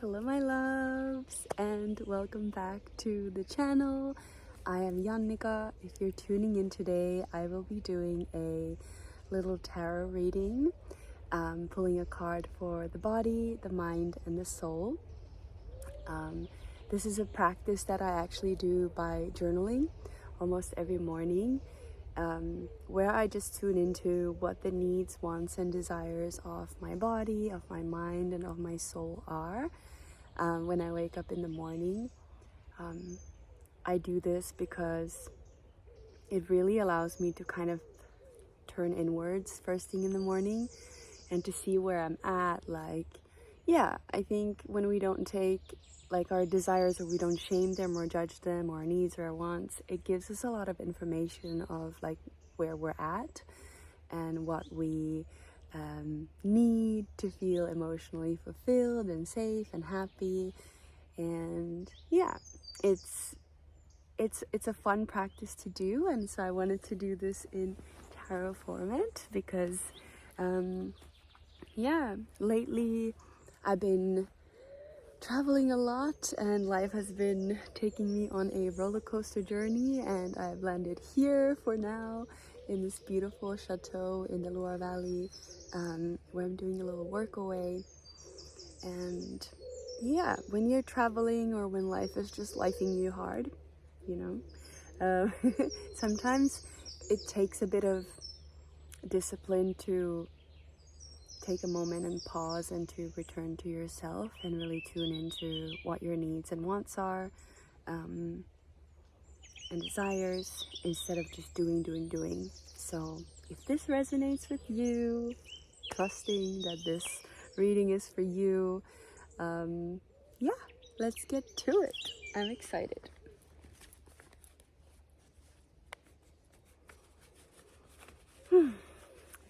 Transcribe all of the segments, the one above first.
Hello my loves, and welcome back to the channel. I am Jannika. If you're tuning in today, I will be doing a little tarot reading, pulling a card for the body, the mind, and the soul. This is a practice that I actually do by journaling almost every morning, where I just tune into what the needs, wants, and desires of my body, of my mind, and of my soul are. When I wake up in the morning, I do this because it really allows me to kind of turn inwards first thing in the morning and to see where I'm at. I think when we don't take our desires, or we don't shame them or judge them, or our needs or our wants, it gives us a lot of information of where we're at and what we need to feel emotionally fulfilled and safe and happy. And yeah, it's a fun practice to do, and so I wanted to do this in tarot format because lately I've been traveling a lot and life has been taking me on a roller coaster journey, and I've landed here for now in this beautiful chateau in the Loire Valley, where I'm doing a little work away. And yeah, when you're traveling or when life is just lifing you hard, sometimes it takes a bit of discipline to take a moment and pause and to return to yourself and really tune into what your needs and wants are, and desires, instead of just doing. So if this resonates with you, trusting that this reading is for you, let's get to it. I'm excited.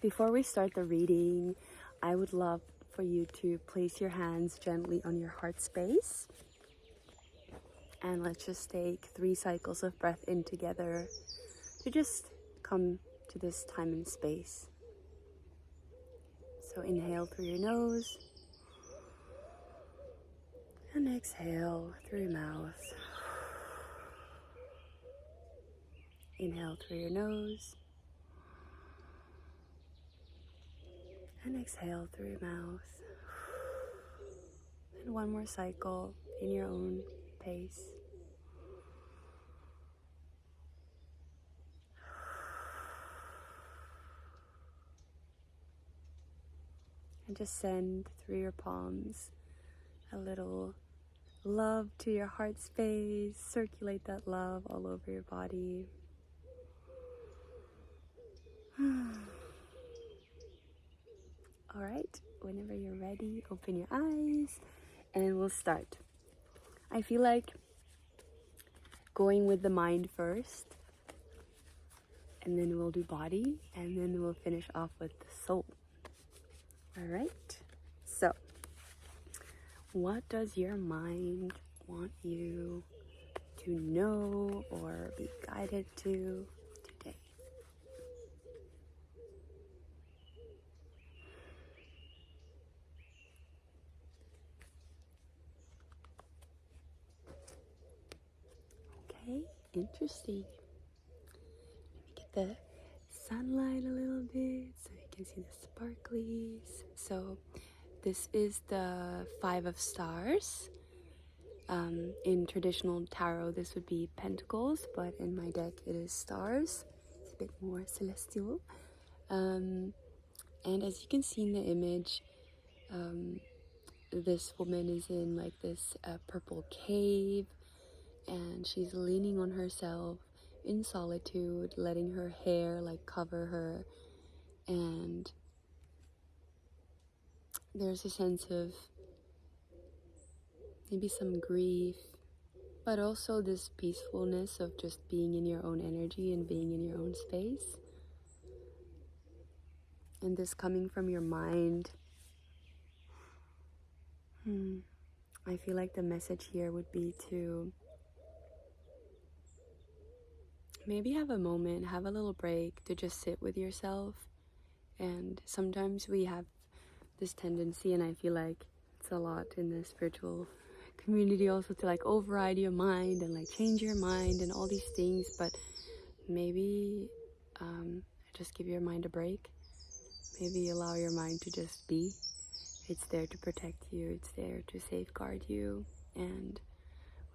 Before we start the reading, I would love for you to place your hands gently on your heart space. And let's just take 3 cycles of breath in together to just come to this time and space. So inhale through your nose and exhale through your mouth. Inhale through your nose and exhale through your mouth. And one more cycle in your own pace. And just send through your palms a little love to your heart space. Circulate that love all over your body. All right, whenever you're ready, open your eyes and we'll start. I feel like going with the mind first, and then we'll do body, and then we'll finish off with the soul. All right, so what does your mind want you to know or be guided to today? Okay, interesting. Let me get the sunlight a little bit so you can see the sparklies. So this is the 5 of stars. In traditional tarot, this would be pentacles, but in my deck, it is stars. It's a bit more celestial. And as you can see in the image, this woman is in this purple cave, and she's leaning on herself in solitude, letting her hair cover her, and there's a sense of maybe some grief, but also this peacefulness of just being in your own energy and being in your own space. And this coming from your mind, I feel like the message here would be to maybe have a moment, have a little break to just sit with yourself. And sometimes we have this tendency, and I feel like it's a lot in the spiritual community also to like override your mind and like change your mind and all these things, but maybe just give your mind a break. Maybe allow your mind to just be. It's there to protect you, it's there to safeguard you, and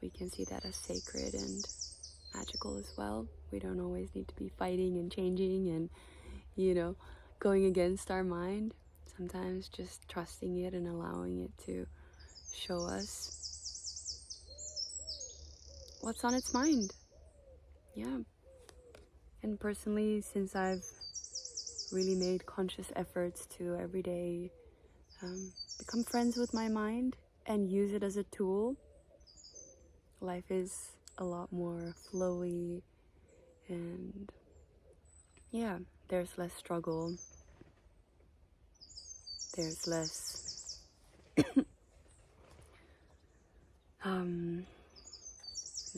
we can see that as sacred and magical as well. We don't always need to be fighting and changing and, you know, going against our mind. Sometimes just trusting it and allowing it to show us what's on its mind. Yeah. And personally, since I've really made conscious efforts to every day become friends with my mind and use it as a tool, life is a lot more flowy, and yeah, there's less struggle, there's less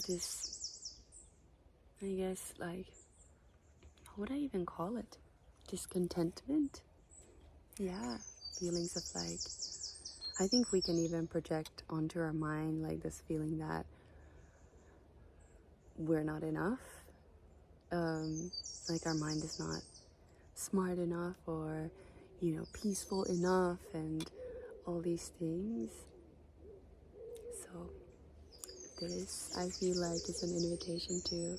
this, I guess, like, what would I even call it? Discontentment? Yeah, feelings of like, I think we can even project onto our mind like this feeling that we're not enough. Like our mind is not smart enough or, you know, peaceful enough and all these things. So this, I feel like, is an invitation to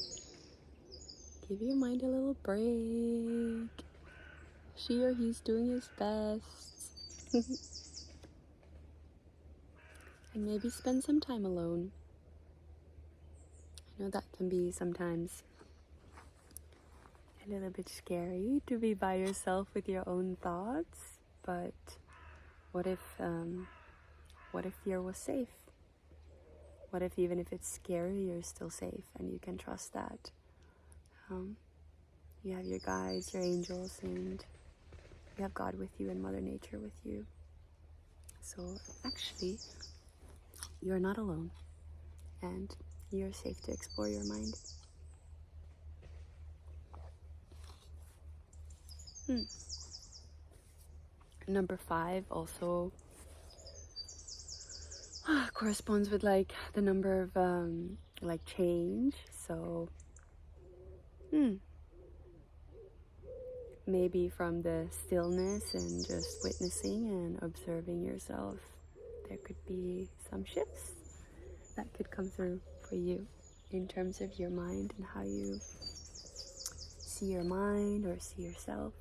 give your mind a little break. She or he's doing his best. And maybe spend some time alone. I know that can be sometimes a little bit scary to be by yourself with your own thoughts, but what if fear was safe? What if even if it's scary, you're still safe and you can trust that? You have your guides, your angels, and you have God with you and Mother Nature with you. So actually, you're not alone, and you're safe to explore your mind. Number 5 also corresponds with like the number of like change. So maybe from the stillness and just witnessing and observing yourself, there could be some shifts that could come through for you in terms of your mind and how you see your mind or see yourself.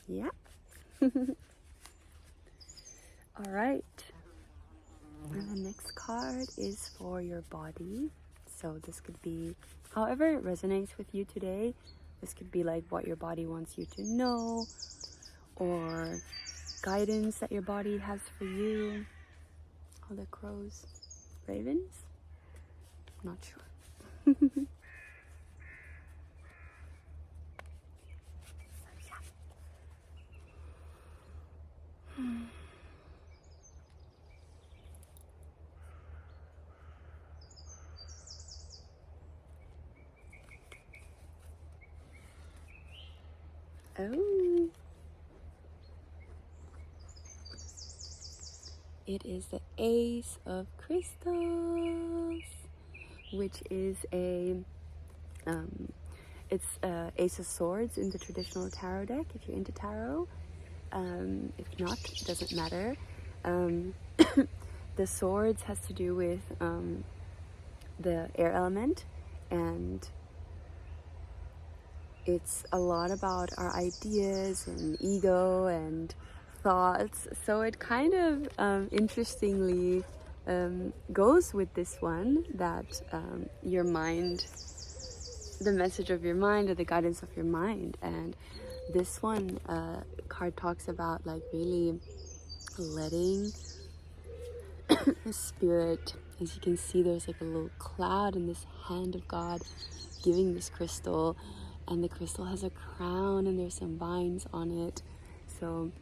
Yeah. All right. And the next card is for your body. So this could be however it resonates with you today. This could be like what your body wants you to know, or guidance that your body has for you. Oh, the crows. Ravens? Not sure. Oh. It is the Ace of Crystals, which is a it's Ace of Swords in the traditional tarot deck if you're into tarot. If not, it doesn't matter. The swords has to do with the air element, and it's a lot about our ideas and ego and thoughts. So it kind of interestingly goes with this one, that your mind, the message of your mind or the guidance of your mind. And this one card talks about like really letting the spirit, as you can see, there's like a little cloud in this hand of God giving this crystal, and the crystal has a crown and there's some vines on it. So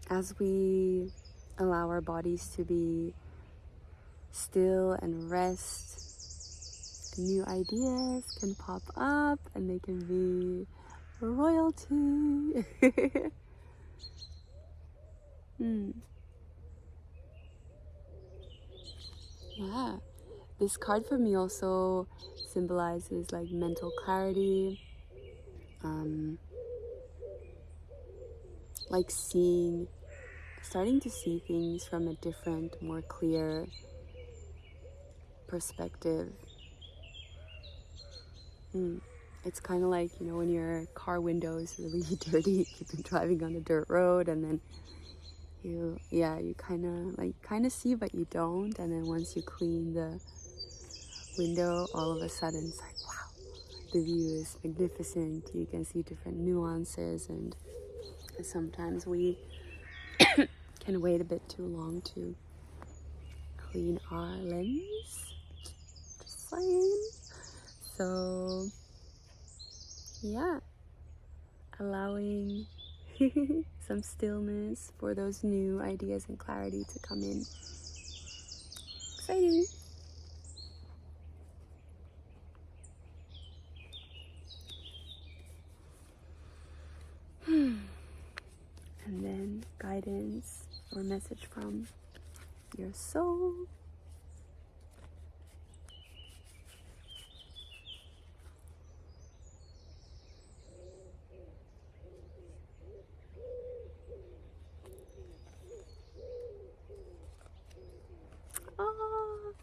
as we allow our bodies to be still and rest, new ideas can pop up and they can be royalty. Yeah, this card for me also symbolizes like mental clarity, like starting to see things from a different, more clear perspective. It's kind of like, you know, when your car window is really dirty, you've been driving on a dirt road, and then you kind of see but you don't, and then once you clean the window, all of a sudden it's like, wow, the view is magnificent. You can see different nuances, and sometimes we can wait a bit too long to clean our lens. Just saying. So yeah, allowing some stillness for those new ideas and clarity to come in. Exciting. And then guidance or message from your soul. Oh,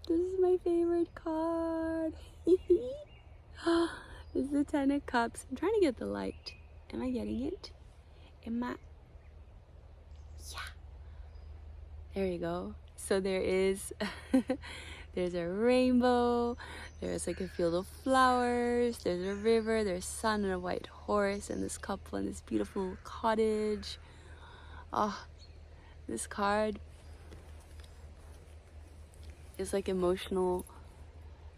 this is my favorite card. This is the 10 of Cups. I'm trying to get the light. Am I getting it? Am I? Yeah. There you go. So there is, there's a rainbow. There's like a field of flowers. There's a river. There's sun and a white horse and this couple and this beautiful cottage. Oh, this card is like emotional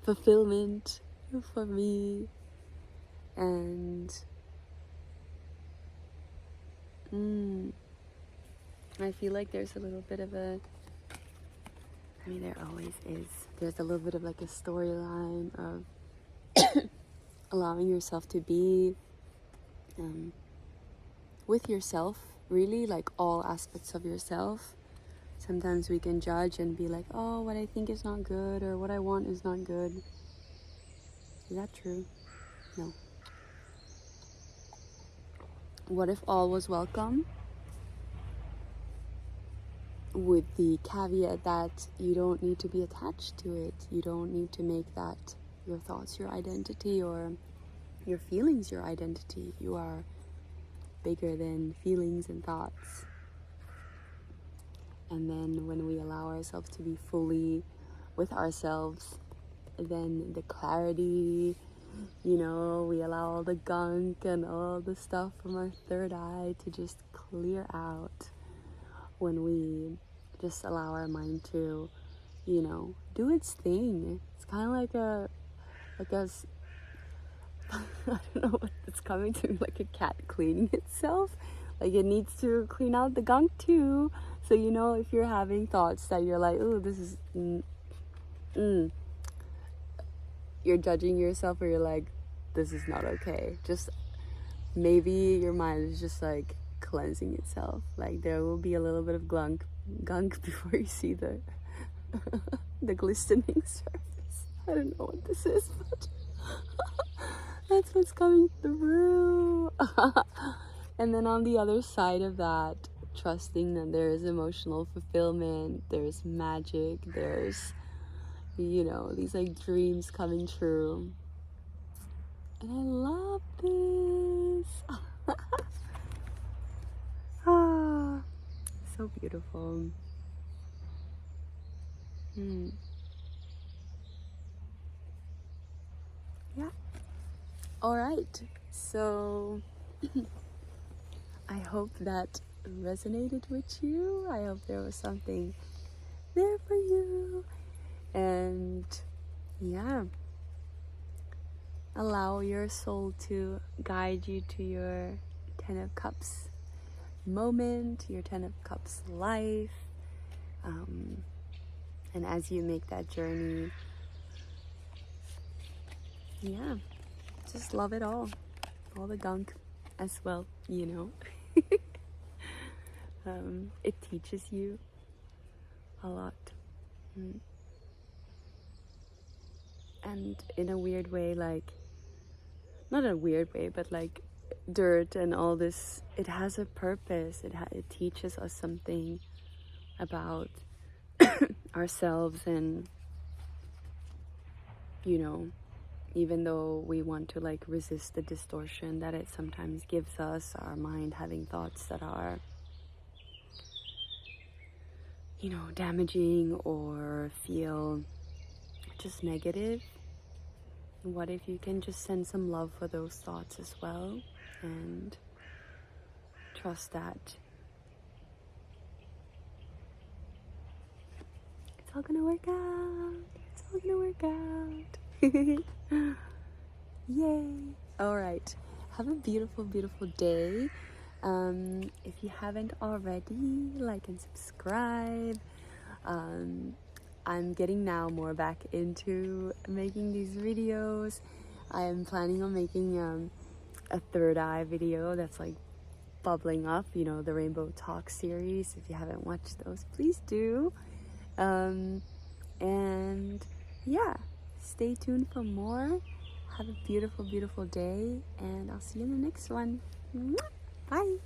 fulfillment for me. And I feel like there's a little bit of a, I mean, there always is. There's a little bit of like a storyline of allowing yourself to be with yourself, really, like all aspects of yourself. Sometimes we can judge and be like, oh, what I think is not good, or what I want is not good. Is that true? No. What if all was welcome? With the caveat that you don't need to be attached to it. You don't need to make that your thoughts your identity, or your feelings your identity. You are bigger than feelings and thoughts. And then when we allow ourselves to be fully with ourselves, then the clarity, you know, we allow all the gunk and all the stuff from our third eye to just clear out. When we just allow our mind to, you know, do its thing. It's kind of like I don't know what it's coming to, like a cat cleaning itself. Like it needs to clean out the gunk too. So, you know, if you're having thoughts that you're like, oh, this is, you're judging yourself, or you're like, this is not okay. Just maybe your mind is just like cleansing itself. Like there will be a little bit of gunk before you see the the glistening surface. I don't know what this is, but that's what's coming through. And then on the other side of that, trusting that there is emotional fulfillment, there's magic, there's, you know, these like dreams coming true. And I love this. Ah, so beautiful. Yeah. All right. So I hope that resonated with you. I hope there was something there for you. And yeah, allow your soul to guide you to your 10 of Cups moment, your 10 of Cups life. And as you make that journey, yeah, just love it all the gunk as well, you know. It teaches you a lot. And in a weird way, like, not a weird way, but like dirt and all this, it has a purpose. It teaches us something about ourselves, and you know, even though we want to like resist the distortion that it sometimes gives us, our mind having thoughts that are, you know, damaging or feel just negative, what if you can just send some love for those thoughts as well, and trust that it's all gonna work out. It's all gonna work out. Yay. All right. Have a beautiful, beautiful day. If you haven't already, like and subscribe. I'm getting now more back into making these videos. I'm planning on making a third eye video that's like bubbling up, you know, the Rainbow Talk series. If you haven't watched those, please do. And yeah, stay tuned for more. Have a beautiful, beautiful day, and I'll see you in the next one. Bye.